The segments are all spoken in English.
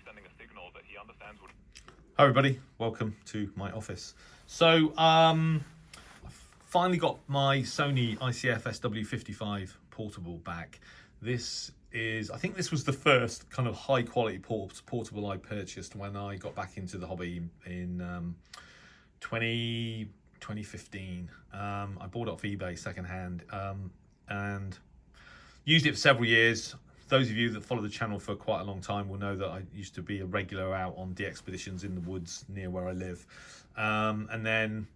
sending a signal that he understands what... Hi everybody, welcome to my office. So I finally got my Sony ICF-SW55 portable back. I think this was the first kind of high quality portable I purchased when I got back into the hobby in 2015. I bought it off eBay secondhand and used it for several years. Those of you that follow the channel for quite a long time will know that I used to be a regular out on de-expeditions in the woods near where I live. And then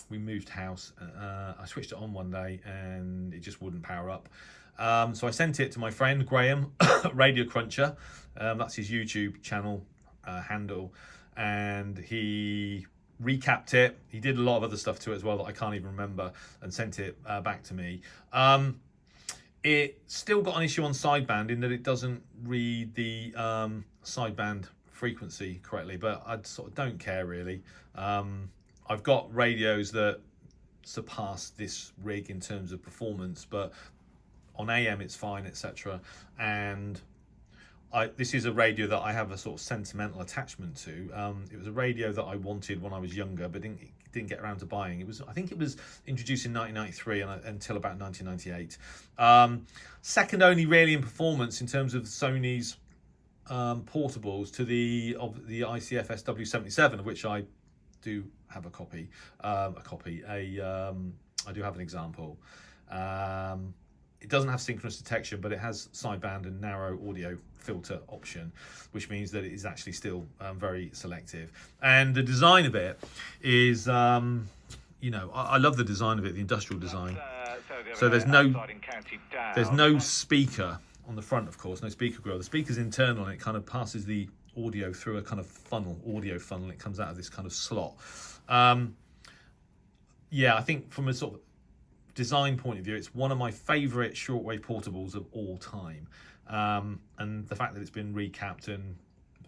we moved house. I switched it on one day and it just wouldn't power up. So I sent it to my friend Graham, Radio Cruncher. That's his YouTube channel handle. And he recapped it. He did a lot of other stuff to it as well that I can't even remember, and sent it back to me. It still got an issue on sideband in that it doesn't read the sideband frequency correctly, but I sort of don't care really. I've got radios that surpass this rig in terms of performance, but on AM it's fine, etc. And this is a radio that I have a sort of sentimental attachment to. It was a radio that I wanted when I was younger, but didn't get around to buying. I think it was introduced in 1993 until about 1998. Second only really in performance in terms of Sony's portables to the ICF-SW55, of which I do have a copy. I do have an example. It doesn't have synchronous detection, but it has sideband and narrow audio filter option, which means that it is actually still very selective. And the design of it is, I love the design of it, the industrial design. So there's no speaker on the front, of course, no speaker grill. The speaker's internal and it kind of passes the audio through a kind of audio funnel. It comes out of this kind of slot. I think from a sort of design point of view, it's one of my favorite shortwave portables of all time. And the fact that it's been recapped and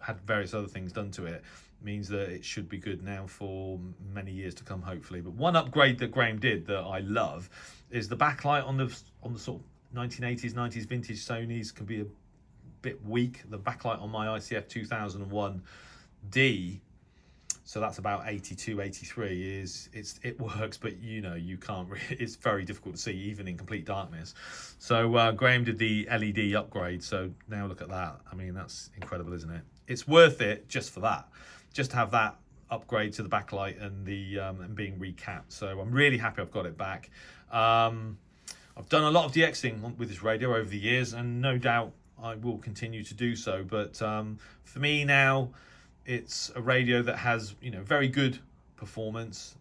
had various other things done to it means that it should be good now for many years to come, hopefully. But one upgrade that Graham did that I love is the backlight on the sort of 1980s, 90s vintage Sonys can be a bit weak. The backlight on my ICF 2001D, so that's about 82, 83, it works, but you can't really, it's very difficult to see even in complete darkness. So Graham did the LED upgrade, so now look at that. I mean, that's incredible, isn't it? It's worth it just for that, just to have that upgrade to the backlight and the and being recapped. So I'm really happy I've got it back. I've done a lot of DXing with this radio over the years, and no doubt I will continue to do so. But for me now, it's a radio that has, very good performance.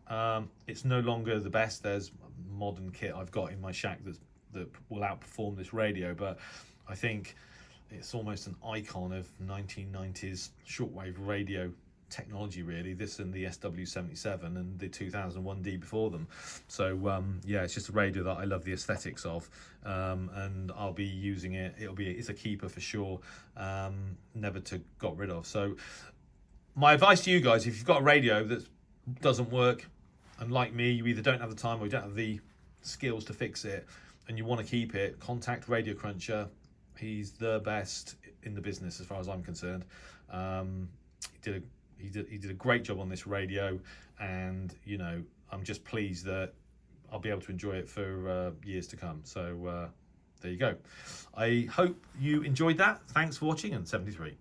It's no longer the best. There's modern kit I've got in my shack that will outperform this radio, but I think it's almost an icon of 1990s shortwave radio technology, really. This and the SW57 and the 2001D before them. So it's just a radio that I love the aesthetics of, and I'll be using it. It's a keeper for sure, never to got rid of. So my advice to you guys, if you've got a radio that doesn't work, and like me, you either don't have the time or you don't have the skills to fix it, and you want to keep it, contact Radio Cruncher. He's the best in the business as far as I'm concerned. He did a great job on this radio, and I'm just pleased that I'll be able to enjoy it for years to come. So there you go. I hope you enjoyed that. Thanks for watching, and 73.